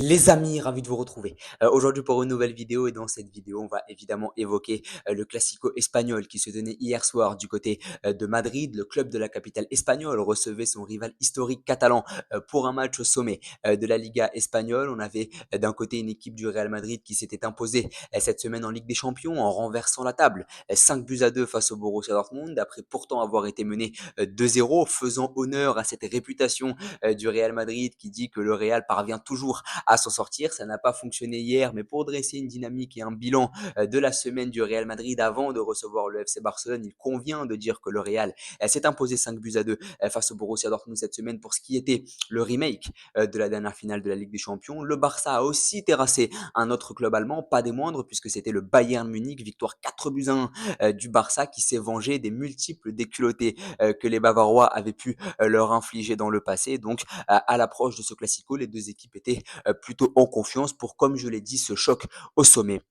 Les amis, ravi de vous retrouver. Aujourd'hui pour une nouvelle vidéo et dans cette vidéo, on va évidemment évoquer le classico espagnol qui se tenait hier soir du côté de Madrid. Le club de la capitale espagnole recevait son rival historique catalan pour un match au sommet de la Liga espagnole. On avait d'un côté une équipe du Real Madrid qui s'était imposée cette semaine en Ligue des Champions en renversant la table. 5 buts à 2 face au Borussia Dortmund après pourtant avoir été mené 2-0, faisant honneur à cette réputation du Real Madrid qui dit que le Real parvient toujours à s'en sortir. Ça n'a pas fonctionné hier, mais pour dresser une dynamique et un bilan de la semaine du Real Madrid avant de recevoir le FC Barcelone, il convient de dire que le Real s'est imposé 5 buts à 2 face au Borussia Dortmund cette semaine pour ce qui était le remake de la dernière finale de la Ligue des Champions. Le Barça a aussi terrassé un autre club allemand, pas des moindres, puisque c'était le Bayern Munich, victoire 4 buts à 1 du Barça qui s'est vengé des multiples déculottés que les Bavarois avaient pu leur infliger dans le passé. Donc, à l'approche de ce classico, les deux équipes étaient plutôt en confiance pour, comme je l'ai dit, ce choc au sommet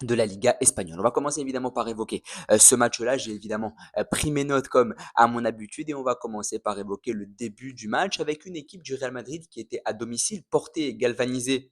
de la Liga espagnole. On va commencer évidemment par évoquer ce match-là. J'ai évidemment pris mes notes comme à mon habitude et on va commencer par évoquer le début du match avec une équipe du Real Madrid qui était à domicile, portée et galvanisée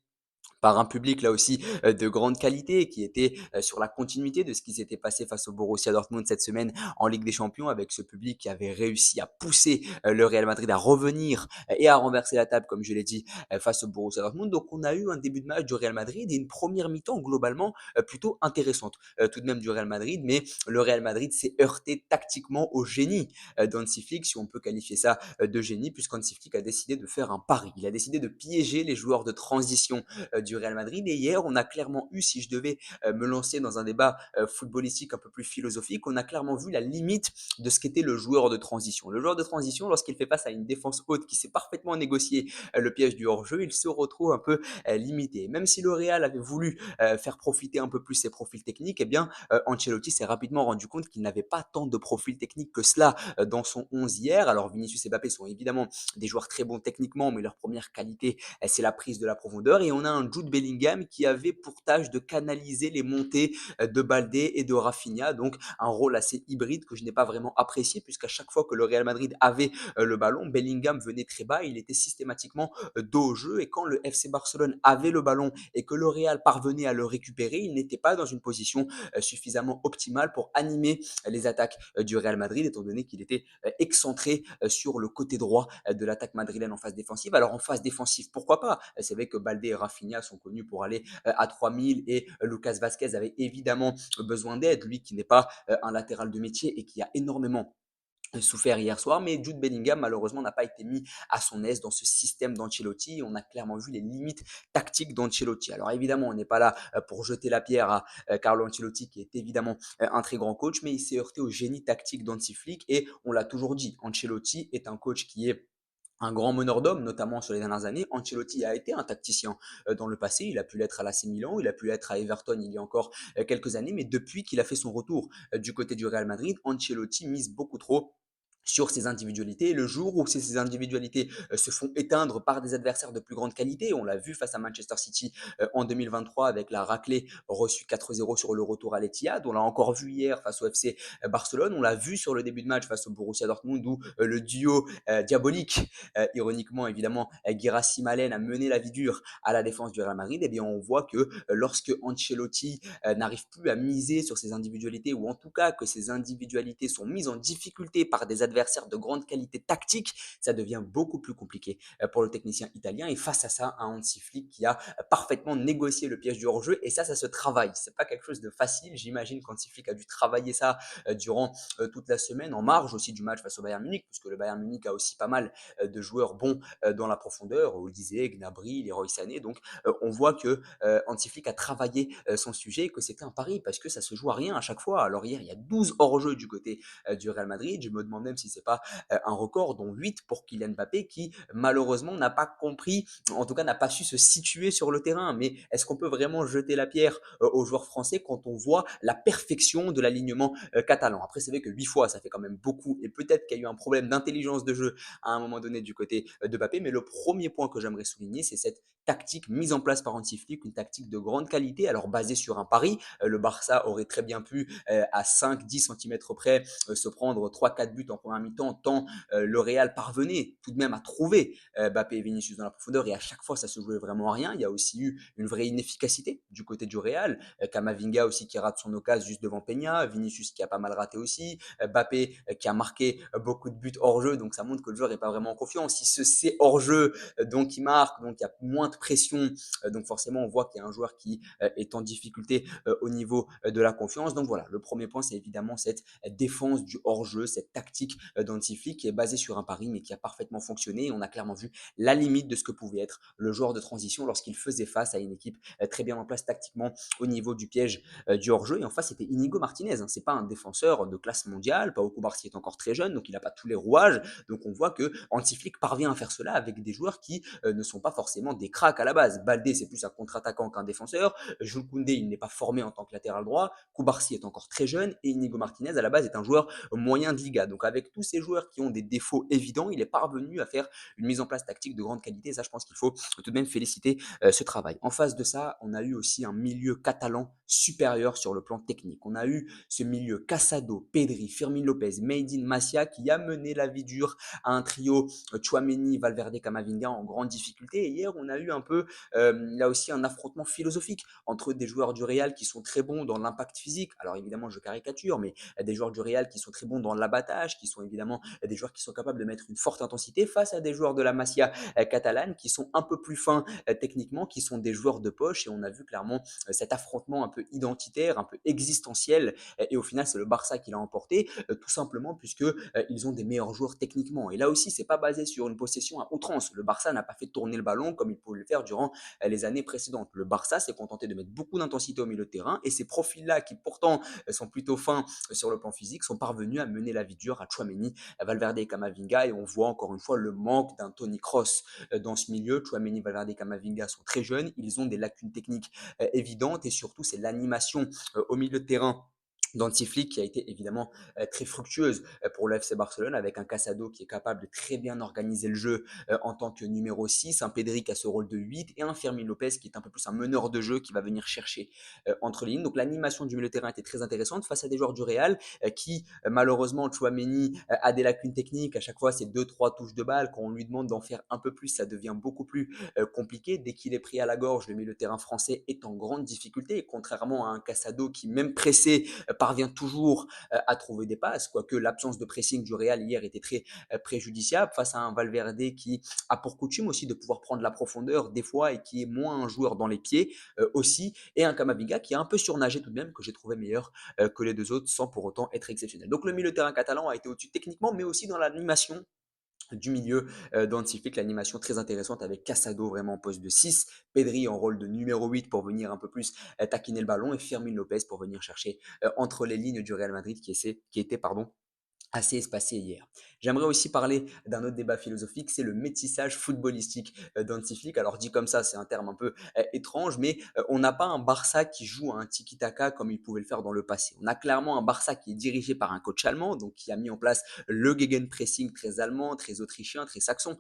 par un public là aussi de grande qualité qui était sur la continuité de ce qui s'était passé face au Borussia Dortmund cette semaine en Ligue des Champions avec ce public qui avait réussi à pousser le Real Madrid à revenir et à renverser la table comme je l'ai dit face au Borussia Dortmund. Donc on a eu un début de match du Real Madrid et une première mi-temps globalement plutôt intéressante tout de même du Real Madrid, mais le Real Madrid s'est heurté tactiquement au génie d'Hansi Flick, si on peut qualifier ça de génie, puisqu'Hansi Flick a décidé de faire un pari. Il a décidé de piéger les joueurs de transition du Real Madrid. Et hier, on a clairement eu, si je devais me lancer dans un débat footballistique un peu plus philosophique, on a clairement vu la limite de ce qu'était le joueur de transition. Le joueur de transition, lorsqu'il fait face à une défense haute qui sait parfaitement négocier le piège du hors-jeu, il se retrouve un peu limité. Même si le Real avait voulu faire profiter un peu plus ses profils techniques, eh bien, Ancelotti s'est rapidement rendu compte qu'il n'avait pas tant de profils techniques que cela dans son 11 hier. Alors Vinicius et Mbappé sont évidemment des joueurs très bons techniquement, mais leur première qualité, c'est la prise de la profondeur. Et on a un Jude Bellingham qui avait pour tâche de canaliser les montées de Baldé et de Rafinha, donc un rôle assez hybride que je n'ai pas vraiment apprécié, puisqu'à chaque fois que le Real Madrid avait le ballon, Bellingham venait très bas, il était systématiquement dos au jeu, et quand le FC Barcelone avait le ballon et que le Real parvenait à le récupérer, il n'était pas dans une position suffisamment optimale pour animer les attaques du Real Madrid, étant donné qu'il était excentré sur le côté droit de l'attaque madrilène en phase défensive. Alors en phase défensive, pourquoi pas? C'est vrai que Baldé et Rafinha sont connus pour aller à 3000 et Lucas Vasquez avait évidemment besoin d'aide, lui qui n'est pas un latéral de métier et qui a énormément souffert hier soir, mais Jude Bellingham malheureusement n'a pas été mis à son aise dans ce système d'Ancelotti. On a clairement vu les limites tactiques d'Ancelotti. Alors évidemment, on n'est pas là pour jeter la pierre à Carlo Ancelotti qui est évidemment un très grand coach, mais il s'est heurté au génie tactique d'Hansi Flick et on l'a toujours dit, Ancelotti est un coach qui est un grand meneur d'hommes, notamment sur les dernières années. Ancelotti a été un tacticien dans le passé. Il a pu l'être à l'AC Milan, il a pu l'être à Everton il y a encore quelques années. Mais depuis qu'il a fait son retour du côté du Real Madrid, Ancelotti mise beaucoup trop sur ses individualités. Le jour où ces individualités se font éteindre par des adversaires de plus grande qualité, on l'a vu face à Manchester City en 2023 avec la raclée reçue 4-0 sur le retour à l'Etihad. On l'a encore vu hier face au FC Barcelone. On l'a vu sur le début de match face au Borussia Dortmund où le duo diabolique, ironiquement évidemment, Guirassy Malen a mené la vie dure à la défense du Real Madrid. Eh bien, on voit que lorsque Ancelotti n'arrive plus à miser sur ses individualités, ou en tout cas que ses individualités sont mises en difficulté par des adversaires de grande qualité tactique, ça devient beaucoup plus compliqué pour le technicien italien. Et face à ça, un Hansi Flick qui a parfaitement négocié le piège du hors-jeu. Et ça se travaille. C'est pas quelque chose de facile. J'imagine qu'Hansi Flick a dû travailler ça durant toute la semaine, en marge aussi du match face au Bayern Munich, puisque le Bayern Munich a aussi pas mal de joueurs bons dans la profondeur, Olysée, Gnabry, Leroy Sané. Donc on voit que Hansi Flick a travaillé son sujet et que c'était un pari parce que ça se joue à rien à chaque fois. Alors hier, il y a 12 hors-jeu du côté du Real Madrid. Je me demande même si c'est pas un record, dont 8 pour Kylian Mbappé qui malheureusement n'a pas compris, en tout cas n'a pas su se situer sur le terrain. Mais est-ce qu'on peut vraiment jeter la pierre aux joueurs français quand on voit la perfection de l'alignement catalan? Après, c'est vrai que 8 fois, ça fait quand même beaucoup et peut-être qu'il y a eu un problème d'intelligence de jeu à un moment donné du côté de Mbappé. Mais le premier point que j'aimerais souligner, c'est cette tactique mise en place par Hansi Flick, une tactique de grande qualité, alors basée sur un pari. Le Barça aurait très bien pu, à 5-10 centimètres près, se prendre 3-4 buts en première mi-temps, tant le Real parvenait tout de même à trouver Mbappé et Vinicius dans la profondeur, et à chaque fois ça se jouait vraiment à rien. Il y a aussi eu une vraie inefficacité du côté du Real. Kamavinga aussi qui rate son occasion juste devant Peña, Vinicius qui a pas mal raté aussi, Mbappé qui a marqué beaucoup de buts hors jeu, donc ça montre que le joueur n'est pas vraiment en confiance. Si ce c'est hors jeu, donc il marque, donc il y a moins de pression, donc forcément on voit qu'il y a un joueur qui est en difficulté au niveau de la confiance. Donc voilà, le premier point c'est évidemment cette défense du hors-jeu, cette tactique d'Anti-Flick qui est basée sur un pari mais qui a parfaitement fonctionné. Et on a clairement vu la limite de ce que pouvait être le joueur de transition lorsqu'il faisait face à une équipe très bien en place tactiquement au niveau du piège du hors-jeu. Et en face, c'était Inigo Martinez. Hein. C'est pas un défenseur de classe mondiale. Pau Cubarsí est encore très jeune, donc il n'a pas tous les rouages. Donc on voit que Anti-Flick parvient à faire cela avec des joueurs qui ne sont pas forcément des cracks à la base. Baldé, c'est plus un contre-attaquant qu'un défenseur. Jules Koundé, il n'est pas formé en tant que latéral droit. Cubarsí est encore très jeune. Et Inigo Martinez, à la base, est un joueur moyen de Liga. Donc avec tous ces joueurs qui ont des défauts évidents, il est parvenu à faire une mise en place tactique de grande qualité. Et ça, je pense qu'il faut tout de même féliciter ce travail. En face de ça, on a eu aussi un milieu catalan supérieur sur le plan technique. On a eu ce milieu Casado, Pedri, Fermin Lopez, Made in Masia qui a mené la vie dure à un trio Chouameni, Valverde, Camavinga en grande difficulté. Et hier, on a eu un peu là aussi un affrontement philosophique entre des joueurs du Real qui sont très bons dans l'impact physique. Alors évidemment, je caricature, mais des joueurs du Real qui sont très bons dans l'abattage, qui sont évidemment des joueurs qui sont capables de mettre une forte intensité face à des joueurs de la Masia catalane qui sont un peu plus fins techniquement, qui sont des joueurs de poche. Et on a vu clairement cet affrontement un peu identitaire, un peu existentiel. Et au final, c'est le Barça qui l'a emporté, tout simplement puisque ils ont des meilleurs joueurs techniquement. Et là aussi, c'est pas basé sur une possession à outrance. Le Barça n'a pas fait tourner le ballon comme il pouvait le faire durant les années précédentes. Le Barça s'est contenté de mettre beaucoup d'intensité au milieu de terrain, et ces profils-là, qui pourtant sont plutôt fins sur le plan physique, sont parvenus à mener la vie dure à Chouameni, Valverde et Camavinga. Et on voit encore une fois le manque d'un Toni Kroos dans ce milieu. Chouameni, Valverde et Camavinga sont très jeunes, ils ont des lacunes techniques évidentes, et surtout c'est l'animation au milieu de terrain d'Anti-Flick qui a été évidemment très fructueuse pour le FC Barcelone, avec un Casado qui est capable de très bien organiser le jeu en tant que numéro 6, un Pedri qui a ce rôle de 8 et un Fermin Lopez qui est un peu plus un meneur de jeu qui va venir chercher entre les lignes. Donc l'animation du milieu de terrain était très intéressante face à des joueurs du Real qui malheureusement Chouameni a des lacunes techniques. À chaque fois c'est 2-3 touches de balle. Quand on lui demande d'en faire un peu plus, ça devient beaucoup plus compliqué. Dès qu'il est pris à la gorge, le milieu de terrain français est en grande difficulté, et contrairement à un Casado qui, même pressé, parvient toujours à trouver des passes, quoique l'absence de pressing du Real hier était très préjudiciable face à un Valverde qui a pour coutume aussi de pouvoir prendre la profondeur des fois et qui est moins un joueur dans les pieds aussi, et un Camavinga qui a un peu surnagé tout de même, que j'ai trouvé meilleur que les deux autres sans pour autant être exceptionnel. Donc le milieu de terrain catalan a été au-dessus techniquement, mais aussi dans l'animation du milieu d'Anti-Flick, l'animation très intéressante avec Casado vraiment en poste de 6, Pedri en rôle de numéro 8 pour venir un peu plus taquiner le ballon, et Fermin Lopez pour venir chercher entre les lignes du Real Madrid qui était assez espacé hier. J'aimerais aussi parler d'un autre débat philosophique, c'est le métissage footballistique d'Hansi Flick. Alors dit comme ça, c'est un terme un peu étrange, mais on n'a pas un Barça qui joue à un tiki-taka comme il pouvait le faire dans le passé. On a clairement un Barça qui est dirigé par un coach allemand, donc qui a mis en place le gegenpressing très allemand, très autrichien, très saxon,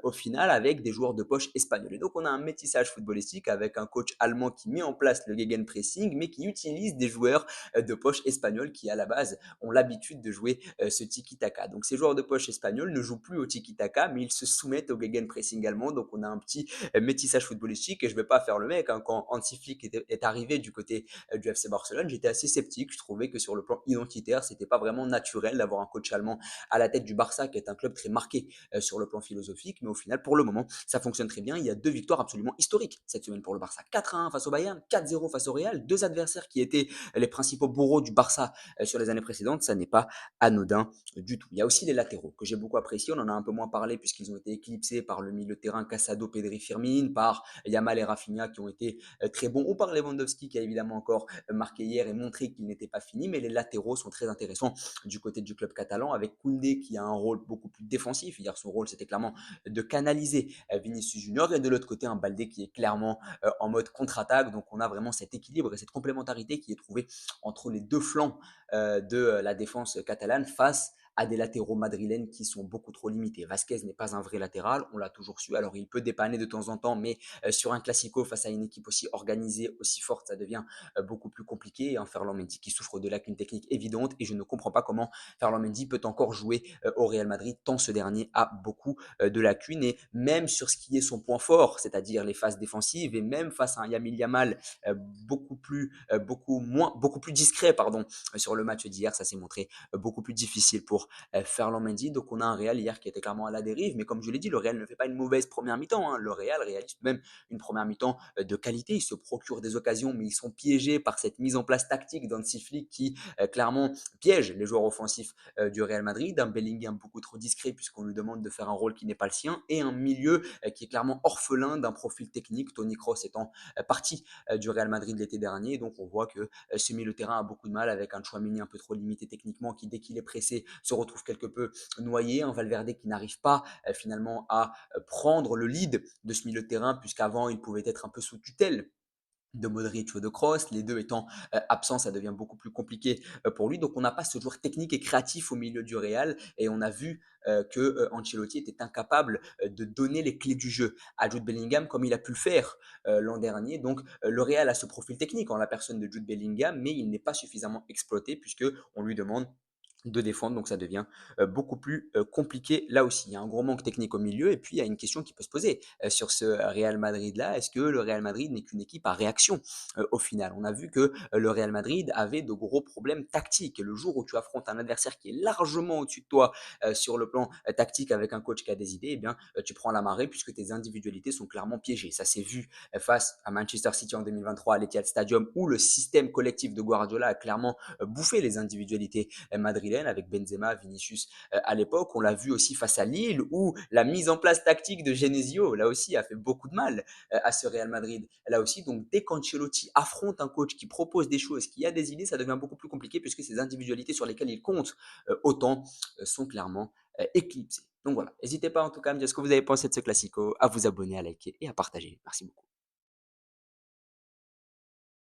au final avec des joueurs de poche espagnols. Et donc on a un métissage footballistique avec un coach allemand qui met en place le gegenpressing, mais qui utilise des joueurs de poche espagnols qui à la base ont l'habitude de jouer ce tiki-taka. Donc ces joueurs de poche espagnols ne jouent plus au tiki-taka, mais ils se soumettent au gegenpressing allemand. Donc on a un petit métissage footballistique, et je ne vais pas faire le mec. Hein. Quand Hansi Flick est arrivé du côté du FC Barcelone, j'étais assez sceptique. Je trouvais que sur le plan identitaire, c'était pas vraiment naturel d'avoir un coach allemand à la tête du Barça, qui est un club très marqué sur le plan philosophique. Mais au final, pour le moment, ça fonctionne très bien. Il y a deux victoires absolument historiques cette semaine pour le Barça. 4-1 face au Bayern, 4-0 face au Real. Deux adversaires qui étaient les principaux bourreaux du Barça sur les années précédentes. Ça n'est pas anodin du tout. Il y a aussi les latéraux que j'ai beaucoup appréciés. On en a un peu moins parlé puisqu'ils ont été éclipsés par le milieu de terrain Casado, Pedri, Firmin, par Yamal et Rafinha qui ont été très bons, ou par Lewandowski qui a évidemment encore marqué hier et montré qu'il n'était pas fini. Mais les latéraux sont très intéressants du côté du club catalan, avec Koundé qui a un rôle beaucoup plus défensif. Hier, son rôle, c'était clairement de canaliser Vinicius Junior, et de l'autre côté, un Baldé qui est clairement en mode contre-attaque. Donc, on a vraiment cet équilibre et cette complémentarité qui est trouvée entre les deux flancs de la défense catalane face à des latéraux madrilènes qui sont beaucoup trop limités. Vasquez n'est pas un vrai latéral, on l'a toujours su. Alors il peut dépanner de temps en temps, mais sur un classico face à une équipe aussi organisée, aussi forte, ça devient beaucoup plus compliqué. Et un Ferland Mendy qui souffre de lacunes techniques évidentes et je ne comprends pas comment Ferland Mendy peut encore jouer au Real Madrid tant ce dernier a beaucoup de lacunes et même sur ce qui est son point fort, c'est-à-dire les phases défensives et même face à un Yamil Yamal beaucoup plus discret pardon, sur le match d'hier, ça s'est montré beaucoup plus difficile pour Ferland Mendy. Donc on a un Real hier qui était clairement à la dérive, mais comme je l'ai dit, le Real ne fait pas une mauvaise première mi-temps. Hein. Le Real réalise même une première mi-temps de qualité. Ils se procurent des occasions, mais ils sont piégés par cette mise en place tactique d'Hansi Flick qui clairement piège les joueurs offensifs du Real Madrid. Un Bellingham beaucoup trop discret puisqu'on lui demande de faire un rôle qui n'est pas le sien et un milieu qui est clairement orphelin d'un profil technique. Toni Kroos étant parti du Real Madrid l'été dernier. Donc on voit que ce milieu de terrain a beaucoup de mal avec un Tchouaméni un peu trop limité techniquement qui dès qu'il est pressé se retrouve quelque peu noyé, un Valverde qui n'arrive pas finalement à prendre le lead de ce milieu de terrain puisqu'avant il pouvait être un peu sous tutelle de Modric ou de Kroos, les deux étant absents, ça devient beaucoup plus compliqué pour lui. Donc on n'a pas ce joueur technique et créatif au milieu du Real et on a vu que Ancelotti était incapable de donner les clés du jeu à Jude Bellingham comme il a pu le faire l'an dernier. Donc le Real a ce profil technique en la personne de Jude Bellingham, mais il n'est pas suffisamment exploité puisque on lui demande de défendre, donc ça devient beaucoup plus compliqué là aussi. Il y a un gros manque technique au milieu et puis il y a une question qui peut se poser sur ce Real Madrid-là. Est-ce que le Real Madrid n'est qu'une équipe à réaction au final? On a vu que le Real Madrid avait de gros problèmes tactiques et le jour où tu affrontes un adversaire qui est largement au-dessus de toi sur le plan tactique avec un coach qui a des idées, eh bien tu prends la marée puisque tes individualités sont clairement piégées. Ça s'est vu face à Manchester City en 2023 à l'Etihad Stadium où le système collectif de Guardiola a clairement bouffé les individualités madrilène avec Benzema, Vinicius à l'époque. On l'a vu aussi face à Lille où la mise en place tactique de Genesio, là aussi, a fait beaucoup de mal à ce Real Madrid. Là aussi, donc dès qu'Ancelotti affronte un coach qui propose des choses, qui a des idées, ça devient beaucoup plus compliqué puisque ces individualités sur lesquelles il compte autant sont clairement éclipsées. Donc voilà, n'hésitez pas en tout cas à me dire ce que vous avez pensé de ce classico, à vous abonner, à liker et à partager. Merci beaucoup.